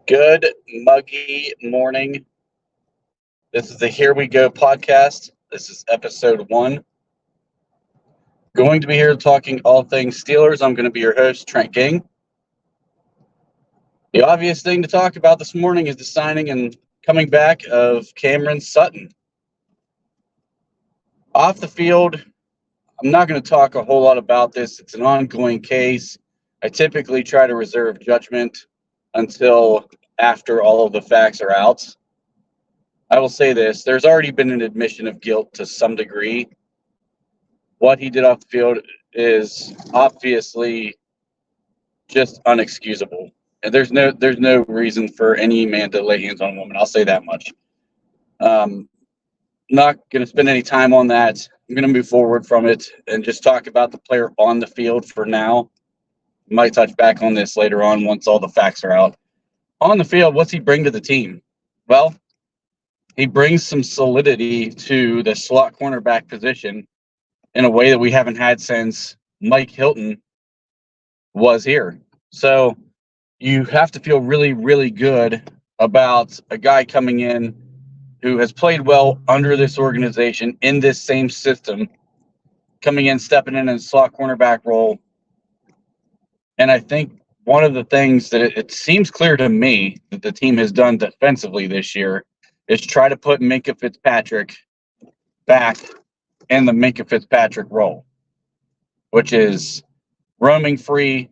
Good muggy morning. This is the Here We Go podcast. This is episode one. Going to be here talking all things Steelers. I'm going to be your host, Trent King. The obvious thing to talk about this morning is the signing and coming back of Cameron Sutton. Off the field, I'm not going to talk a whole lot about this. It's an ongoing case. I typically try to reserve judgment until after all of the facts are out. I will say this, there's already been an admission of guilt to some degree. What he did off the field is obviously just unexcusable. And there's no reason for any man to lay hands on a woman. I'll say that much. Not going to spend any time on that. I'm going to move forward from it and just talk about the player on the field for now. Might touch back on this later on once all the facts are out. On the field, what's he bring to the team? Well, he brings some solidity to the slot cornerback position in a way that we haven't had since Mike Hilton was here. So you have to feel really, really good about a guy coming in who has played well under this organization in this same system, coming in, stepping in a slot cornerback role. And I think one of the things that it seems clear to me that the team has done defensively this year is try to put Minkah Fitzpatrick back in the Minkah Fitzpatrick role, which is roaming free,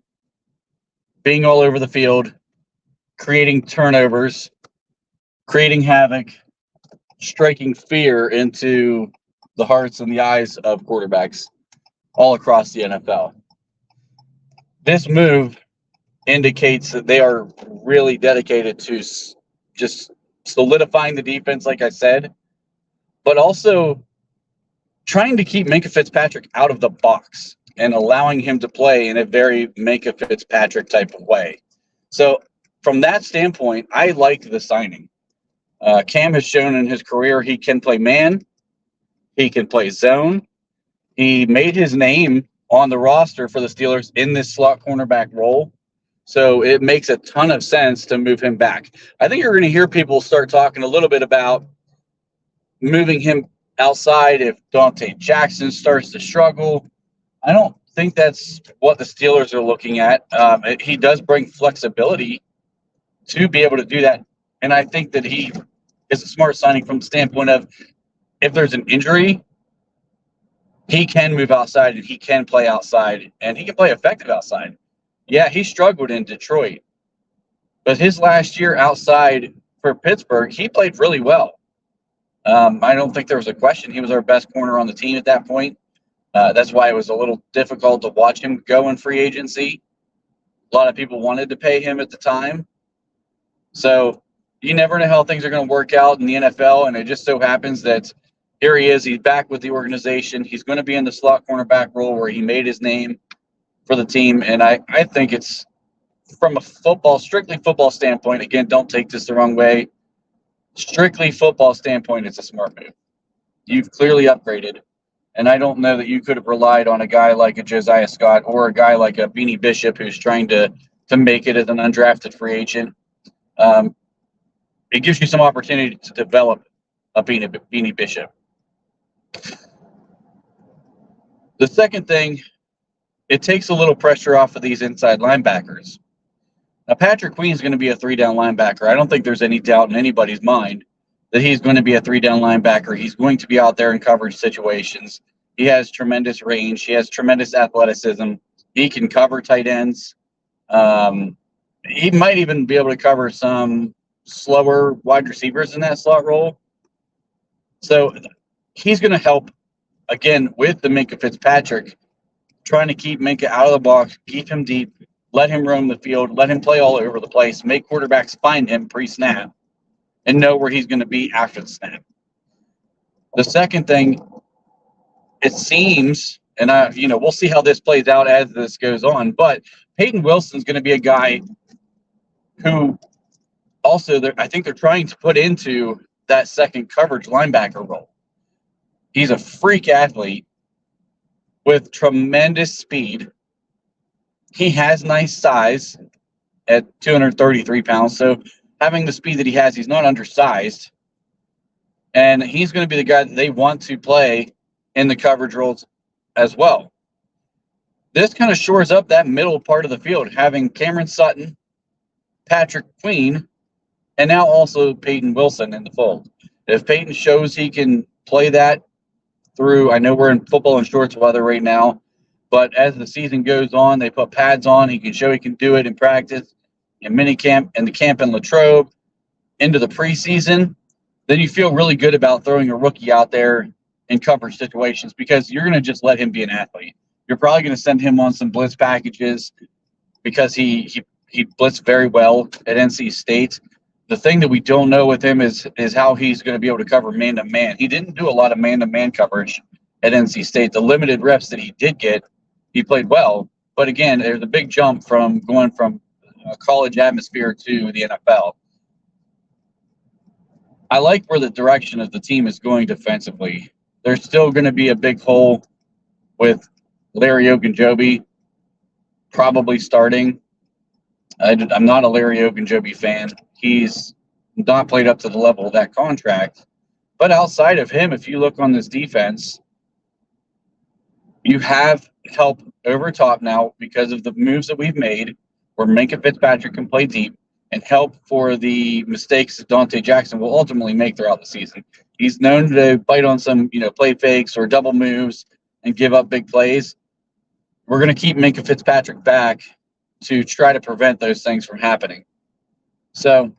being all over the field, creating turnovers, creating havoc, striking fear into the hearts and the eyes of quarterbacks all across the NFL. This move indicates that they are really dedicated to just solidifying the defense, like I said, but also trying to keep Minkah Fitzpatrick out of the box and allowing him to play in a very Minkah Fitzpatrick type of way. So from that standpoint, I liked the signing. Cam has shown in his career he can play man, he can play zone. He made his name on the roster for the Steelers in this slot cornerback role. So it makes a ton of sense to move him back. I think you're going to hear people start talking a little bit about moving him outside if Dante Jackson starts to struggle. I don't think that's what the Steelers are looking at. He does bring flexibility to be able to do that. And I think that he is a smart signing from the standpoint of if there's an injury, he can move outside and he can play outside and he can play effective outside. Yeah, he struggled in Detroit, but his last year outside for Pittsburgh, he played really well. I don't think there was a question. He was our best corner on the team at that point. That's why it was a little difficult to watch him go in free agency. A lot of people wanted to pay him at the time. So you never know how things are going to work out in the NFL, and it just so happens that here he is. He's back with the organization. He's going to be in the slot cornerback role where he made his name for the team, and I think it's from a strictly football standpoint, again, don't take this the wrong way, strictly football standpoint, it's a smart move. You've clearly upgraded, and I don't know that you could have relied on a guy like a Josiah Scott or a guy like a Beanie Bishop who's trying to make it as an undrafted free agent. It gives you some opportunity to develop a Beanie Bishop. The second thing, it takes a little pressure off of these inside linebackers. Now, Patrick Queen is going to be a three-down linebacker. I don't think there's any doubt in anybody's mind that he's going to be a three-down linebacker. He's going to be out there in coverage situations. He has tremendous range. He has tremendous athleticism. He can cover tight ends. He might even be able to cover some slower wide receivers in that slot role. So he's going to help, again, with the Minkah Fitzpatrick, trying to keep Minkah out of the box, keep him deep, let him roam the field, let him play all over the place, make quarterbacks find him pre-snap, and know where he's going to be after the snap. The second thing, it seems, and we'll see how this plays out as this goes on, but Peyton Wilson's going to be a guy who also I think they're trying to put into that second coverage linebacker role. He's a freak athlete with tremendous speed. He has nice size at 233 pounds. So having the speed that he has, he's not undersized. And he's going to be the guy that they want to play in the coverage roles as well. This kind of shores up that middle part of the field, having Cameron Sutton, Patrick Queen, and now also Peyton Wilson in the fold. If Peyton shows he can play that through, I know we're in football and shorts weather right now, but as the season goes on, they put pads on. He can show he can do it in practice, in minicamp, and the camp in Latrobe, into the preseason. Then you feel really good about throwing a rookie out there in coverage situations because you're going to just let him be an athlete. You're probably going to send him on some blitz packages because he blitzed very well at NC State. The thing that we don't know with him is how he's going to be able to cover man-to-man. He didn't do a lot of man-to-man coverage at NC State. The limited reps that he did get, he played well. But again, there's a big jump from going from a college atmosphere to the NFL. I like where the direction of the team is going defensively. There's still going to be a big hole with Larry Ogunjobi probably starting. I'm not a Larry Ogunjobi fan. He's not played up to the level of that contract. But outside of him, if you look on this defense, you have help over top now because of the moves that we've made where Minkah Fitzpatrick can play deep and help for the mistakes that Dante Jackson will ultimately make throughout the season. He's known to bite on some, play fakes or double moves and give up big plays. We're going to keep Minkah Fitzpatrick back to try to prevent those things from happening. So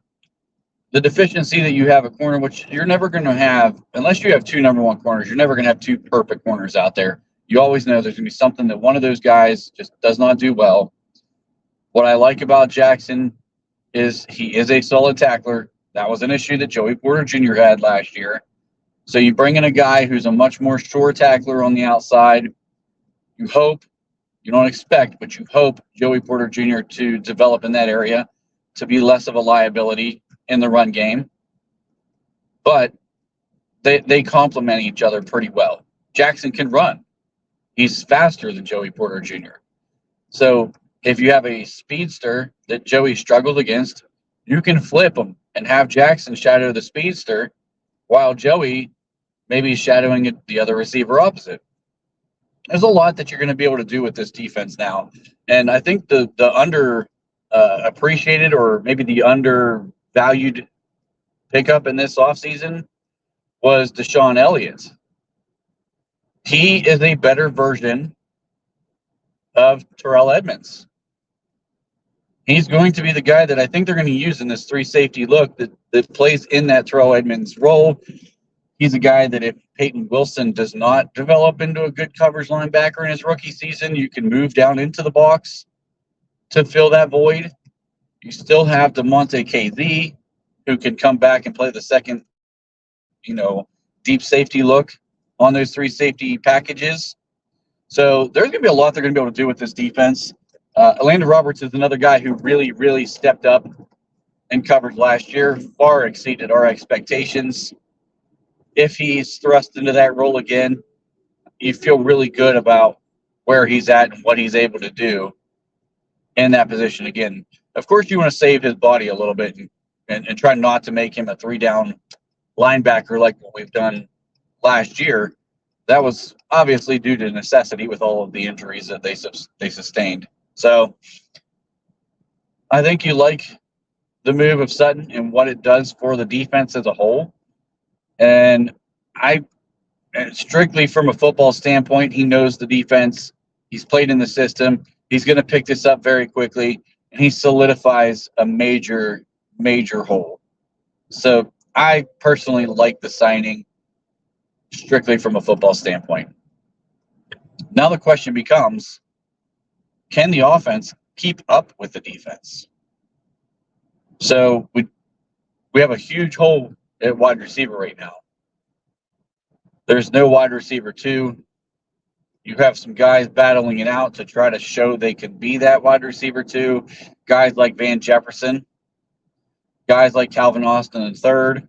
the deficiency that you have a corner, which you're never going to have, unless you have two number one corners, you're never going to have two perfect corners out there. You always know there's going to be something that one of those guys just does not do well. What I like about Jackson is he is a solid tackler. That was an issue that Joey Porter Jr. had last year. So you bring in a guy who's a much more sure tackler on the outside. You hope, you don't expect, but you hope Joey Porter Jr. to develop in that area to be less of a liability in the run game. But they complement each other pretty well. Jackson can run. He's faster than Joey Porter Jr. So if you have a speedster that Joey struggled against, you can flip him and have Jackson shadow the speedster while Joey maybe is shadowing the other receiver opposite. There's a lot that you're going to be able to do with this defense now. And I think the under appreciated or maybe the undervalued pickup in this offseason was Deshaun Elliott. He is a better version of Terrell Edmunds. He's going to be the guy that I think they're going to use in this three safety look that plays in that Terrell Edmunds role. He's a guy that if Peyton Wilson does not develop into a good coverage linebacker in his rookie season, you can move down into the box to fill that void. You still have DeMonte KZ, who can come back and play the second, deep safety look on those three safety packages. So there's going to be a lot they're going to be able to do with this defense. Elandon Roberts is another guy who really, really stepped up in coverage last year, far exceeded our expectations. If he's thrust into that role again, you feel really good about where he's at and what he's able to do in that position again. Of course, you want to save his body a little bit and try not to make him a three-down linebacker like what we've done last year. That was obviously due to necessity with all of the injuries that they sustained. So I think you like the move of Sutton and what it does for the defense as a whole. And strictly from a football standpoint, he knows the defense. He's played in the system. He's going to pick this up very quickly, and he solidifies a major, major hole. So I personally like the signing strictly from a football standpoint. Now the question becomes, can the offense keep up with the defense? So we have a huge hole at wide receiver right now. There's no wide receiver 2. You have some guys battling it out to try to show they can be that wide receiver 2. Guys like Van Jefferson, guys like Calvin Austin III.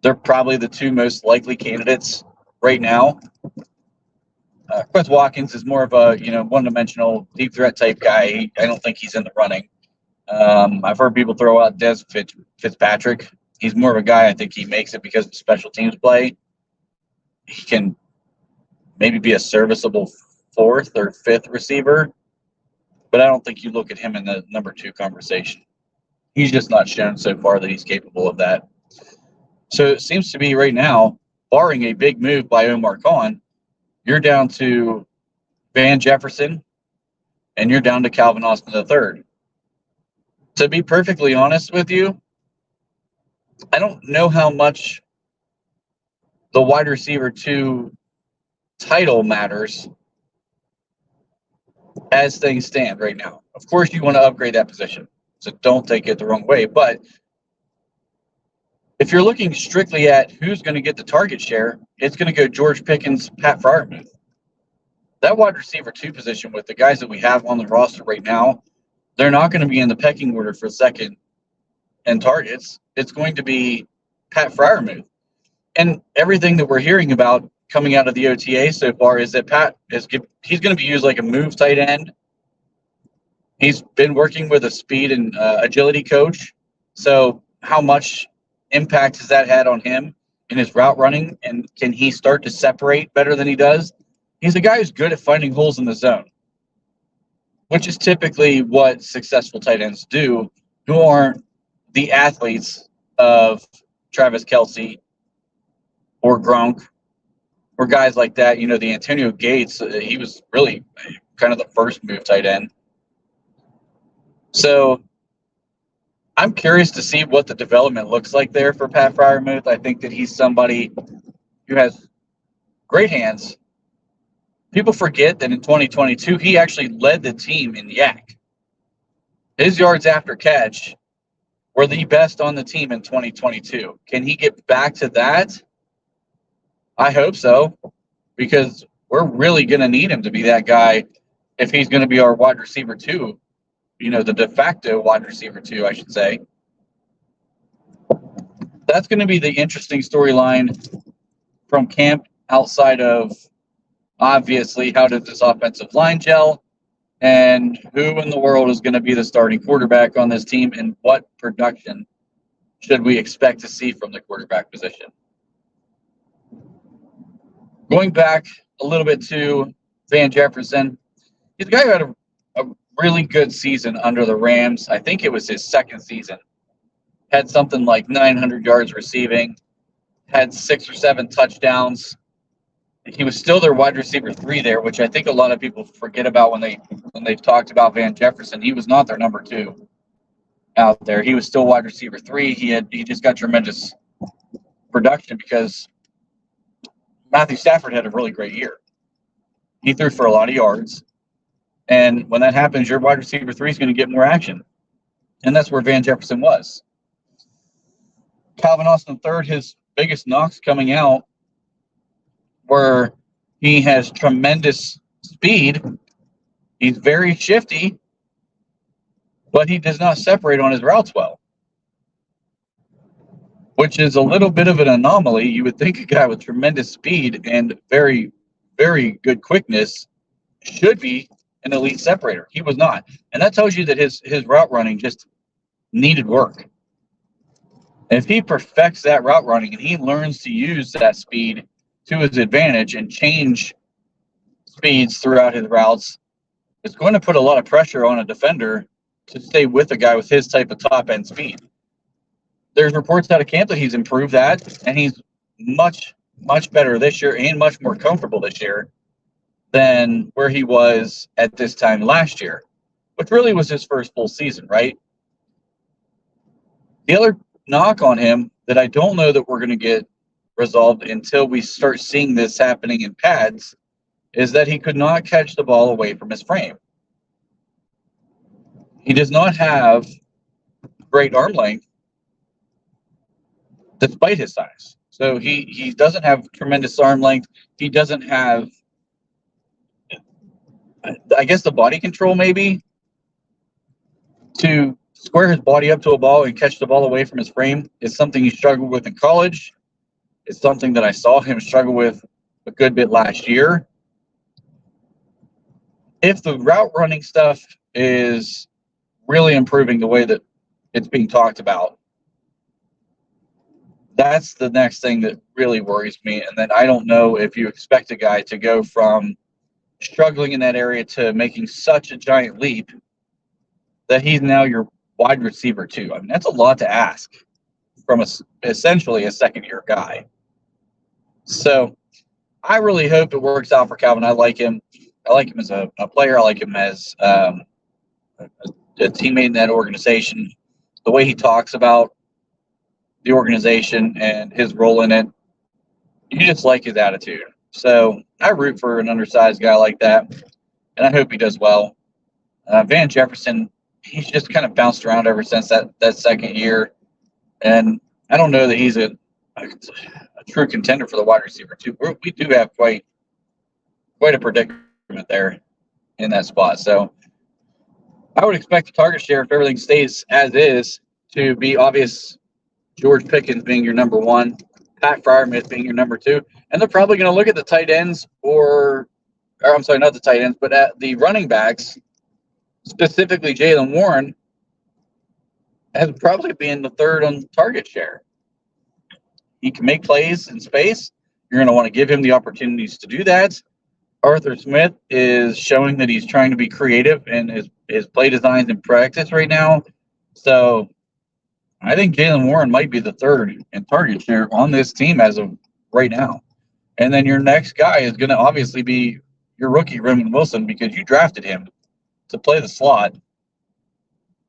They're probably the 2 most likely candidates right now. Quez Watkins is more of a one-dimensional deep threat type guy. I don't think he's in the running. I've heard people throw out Des Fitzpatrick. He's more of a guy, I think he makes it because of special teams play. He can maybe be a serviceable fourth or fifth receiver, but I don't think you look at him in the number 2 conversation. He's just not shown so far that he's capable of that. So it seems to be right now, barring a big move by Omar Khan, you're down to Van Jefferson and you're down to Calvin Austin III. To be perfectly honest with you, I don't know how much the wide receiver 2 title matters as things stand right now. Of course, you want to upgrade that position, so don't take it the wrong way. But if you're looking strictly at who's going to get the target share, it's going to go George Pickens, Pat Freiermuth. That wide receiver 2 position with the guys that we have on the roster right now, they're not going to be in the pecking order for second and targets. It's going to be Pat Freiermuth. And everything that we're hearing about coming out of the OTA so far is that Pat he's going to be used like a move tight end. He's been working with a speed and agility coach. So how much impact has that had on him in his route running? And can he start to separate better than he does? He's a guy who's good at finding holes in the zone, which is typically what successful tight ends do, who aren't the athletes of Travis Kelce or Gronk or guys like that. You know, the Antonio Gates, he was really kind of the first move tight end. So I'm curious to see what the development looks like there for Pat Freiermuth. I think that he's somebody who has great hands. People forget that in 2022, he actually led the team in YAC. His yards after catch were the best on the team in 2022. Can he get back to that? I hope so, because we're really going to need him to be that guy if he's going to be our wide receiver 2, you know, the de facto wide receiver 2, I should say. That's going to be the interesting storyline from camp outside of, obviously, how does this offensive line gel and who in the world is going to be the starting quarterback on this team and what production should we expect to see from the quarterback position. Going back a little bit to Van Jefferson, he's a guy who had a really good season under the Rams. I think it was his second season. Had something like 900 yards receiving, had 6 or 7 touchdowns. He was still their wide receiver 3 there, which I think a lot of people forget about when they've talked about Van Jefferson. He was not their number 2 out there. He was still wide receiver 3. He just got tremendous production because Matthew Stafford had a really great year. He threw for a lot of yards. And when that happens, your wide receiver 3 is going to get more action. And that's where Van Jefferson was. Calvin Austin III, his biggest knocks coming out were he has tremendous speed. He's very shifty, but he does not separate on his routes well, which is a little bit of an anomaly. You would think a guy with tremendous speed and very, very good quickness should be an elite separator. He was not. And that tells you that his route running just needed work. If he perfects that route running and he learns to use that speed to his advantage and change speeds throughout his routes, it's going to put a lot of pressure on a defender to stay with a guy with his type of top-end speed. There's reports out of camp that he's improved that, and he's much, much better this year and much more comfortable this year than where he was at this time last year, which really was his first full season, right? The other knock on him that I don't know that we're going to get resolved until we start seeing this happening in pads is that he could not catch the ball away from his frame. He does not have great arm length despite his size. So he doesn't have tremendous arm length. He doesn't have, I guess, the body control maybe to square his body up to a ball and catch the ball away from his frame is something he struggled with in college. It's something that I saw him struggle with a good bit last year. If the route running stuff is really improving the way that it's being talked about. That's the next thing that really worries me. And then I don't know if you expect a guy to go from struggling in that area to making such a giant leap that he's now your wide receiver too. I mean, that's a lot to ask from essentially a second-year guy. So I really hope it works out for Calvin. I like him. I like him as a player. I like him as a teammate in that organization. The way he talks about the organization and his role in it, you just like his attitude. So I root for an undersized guy like that, and I hope he does well. Van Jefferson, he's just kind of bounced around ever since that second year, and I don't know that he's a true contender for the wide receiver too. We do have quite a predicament there in that spot. So I would expect the target share, if everything stays as is, to be obvious. George Pickens being your number one, Pat Freiermuth being your number two, and they're probably going to look at the tight ends, or I'm sorry, not the tight ends, but at the running backs, specifically Jaylen Warren, as probably being the third on target share. He can make plays in space. You're going to want to give him the opportunities to do that. Arthur Smith is showing that he's trying to be creative in his play designs in practice right now. So I think Jaylen Warren might be the third in target share on this team as of right now. And then your next guy is going to obviously be your rookie, Roman Wilson, because you drafted him to play the slot.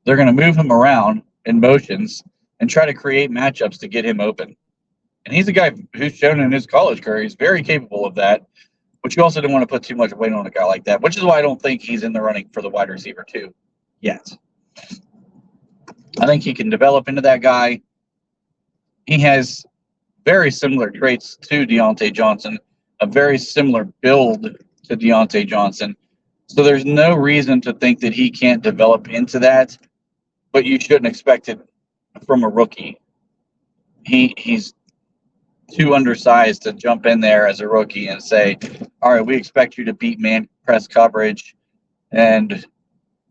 They're going to move him around in motions and try to create matchups to get him open. And he's a guy who's shown in his college career he's very capable of that, but you also don't want to put too much weight on a guy like that, which is why I don't think he's in the running for the wide receiver too yet. I think he can develop into that guy. He has very similar traits to Deontay Johnson, a very similar build to Deontay Johnson. So there's no reason to think that he can't develop into that, but you shouldn't expect it from a rookie. He's too undersized to jump in there as a rookie and say, all right, we expect you to beat man press coverage and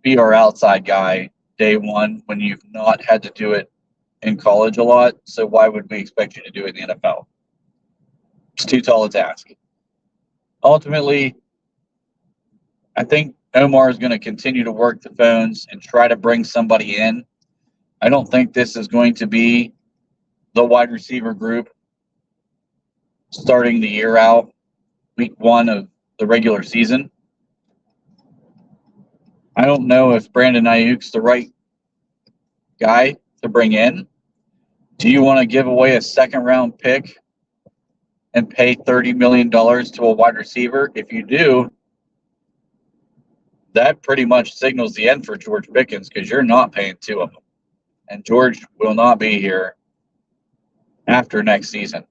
be our outside guy day one when you've not had to do it in college a lot. So why would we expect you to do it in the NFL? It's too tall a task. Ultimately, I think Omar is going to continue to work the phones and try to bring somebody in. I don't think this is going to be the wide receiver group starting the year out, week one of the regular season. I don't know if Brandon Ayuk's the right guy to bring in. Do you want to give away a second-round pick and pay $30 million to a wide receiver? If you do, that pretty much signals the end for George Pickens, because you're not paying two of them. And George will not be here after next season,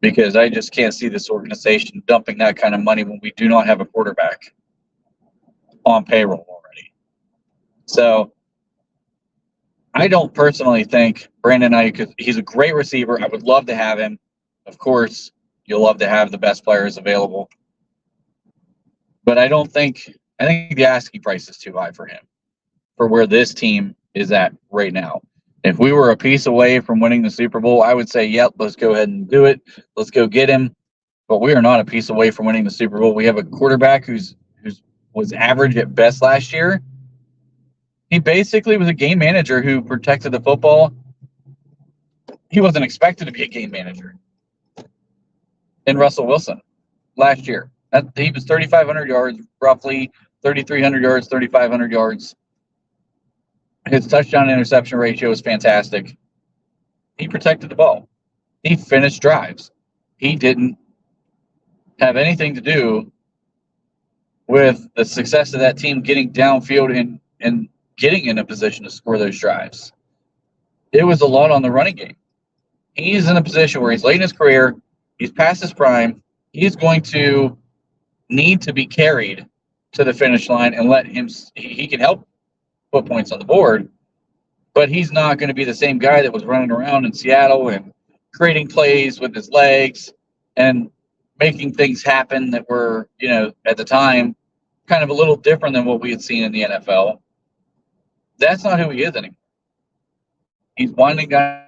because I just can't see this organization dumping that kind of money when we do not have a quarterback on payroll already. So I don't personally think Brandon Ayuk, he's a great receiver. I would love to have him. Of course, you'll love to have the best players available. But I think the asking price is too high for him, for where this team is at right now. If we were a piece away from winning the Super Bowl, I would say, yep, let's go ahead and do it. Let's go get him. But we are not a piece away from winning the Super Bowl. We have a quarterback who was average at best last year. He basically was a game manager who protected the football. He wasn't expected to be a game manager. In Russell Wilson last year, he was 3,500 yards, roughly 3,300 yards, 3,500 yards. His touchdown interception ratio is fantastic. He protected the ball. He finished drives. He didn't have anything to do with the success of that team getting downfield and getting in a position to score those drives. It was a lot on the running game. He's in a position where he's late in his career. He's past his prime. He's going to need to be carried to the finish line and he can help put points on the board, but he's not going to be the same guy that was running around in Seattle and creating plays with his legs and making things happen that were, at the time kind of a little different than what we had seen in the NFL. That's not who he is anymore. He's winding down.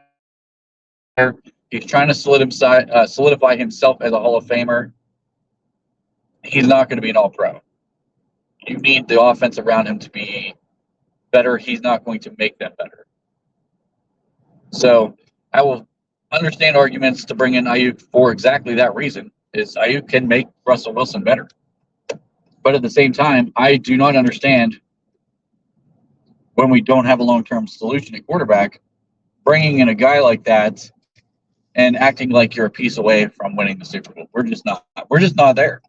He's trying to solidify himself as a Hall of Famer. He's not going to be an All-Pro. You need the offense around him to be better. He's not going to make them better. So I will understand arguments to bring in Aiyuk for exactly that reason. Is Aiyuk can make Russell Wilson better. But at the same time, I do not understand when we don't have a long-term solution at quarterback, bringing in a guy like that and acting like you're a piece away from winning the Super Bowl. We're just not. We're just not there.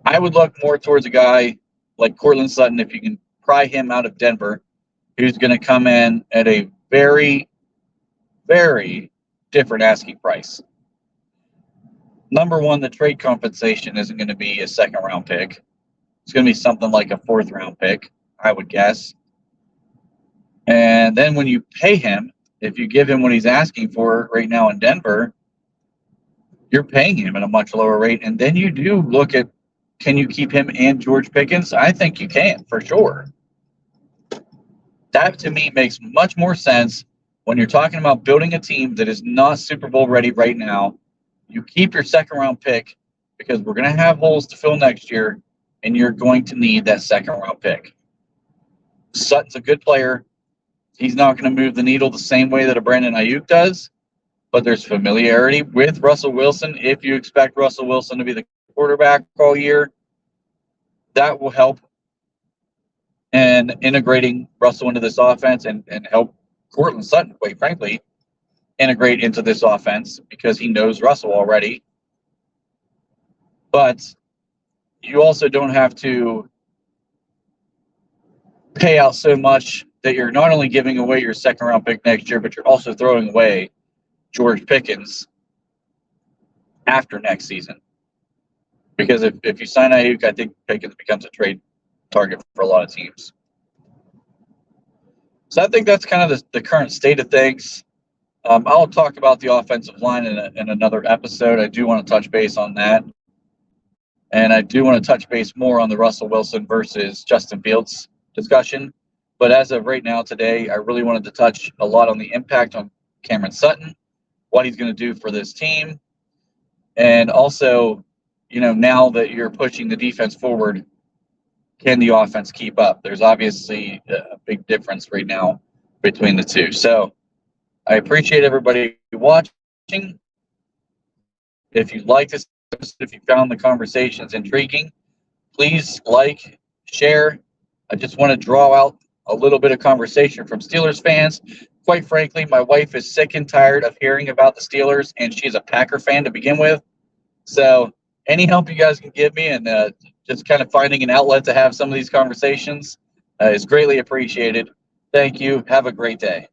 I would look more towards a guy like Courtland Sutton, if you can pry him out of Denver, who's going to come in at a very, very different asking price. Number one, the trade compensation isn't going to be a second-round pick. It's going to be something like a fourth-round pick, I would guess. And then when you pay him, if you give him what he's asking for right now in Denver, you're paying him at a much lower rate. And then you do look at, can you keep him and George Pickens? I think you can, for sure. That, to me, makes much more sense when you're talking about building a team that is not Super Bowl ready right now. You keep your second-round pick because we're going to have holes to fill next year, and you're going to need that second-round pick. Sutton's a good player. He's not going to move the needle the same way that a Brandon Aiyuk does, but there's familiarity with Russell Wilson. If you expect Russell Wilson to be the quarterback all year, that will help in integrating Russell into this offense and help Courtland Sutton, quite frankly, integrate into this offense because he knows Russell already. But you also don't have to pay out so much that you're not only giving away your second-round pick next year, but you're also throwing away George Pickens after next season. Because if you sign Aiyuk, I think Pickens becomes a trade target for a lot of teams. So I think that's kind of the current state of things. I'll talk about the offensive line in another episode. I do want to touch base on that. And I do want to touch base more on the Russell Wilson versus Justin Fields discussion. But as of right now today, I really wanted to touch a lot on the impact on Cameron Sutton, what he's going to do for this team. And also, now that you're pushing the defense forward, can the offense keep up? There's obviously a big difference right now between the two. So I appreciate everybody watching. If you like this episode, if you found the conversations intriguing, please like, share. I just want to draw out a little bit of conversation from Steelers fans. Quite frankly, my wife is sick and tired of hearing about the Steelers, and she's a Packer fan to begin with. So any help you guys can give me and just kind of finding an outlet to have some of these conversations is greatly appreciated. Thank you. Have a great day.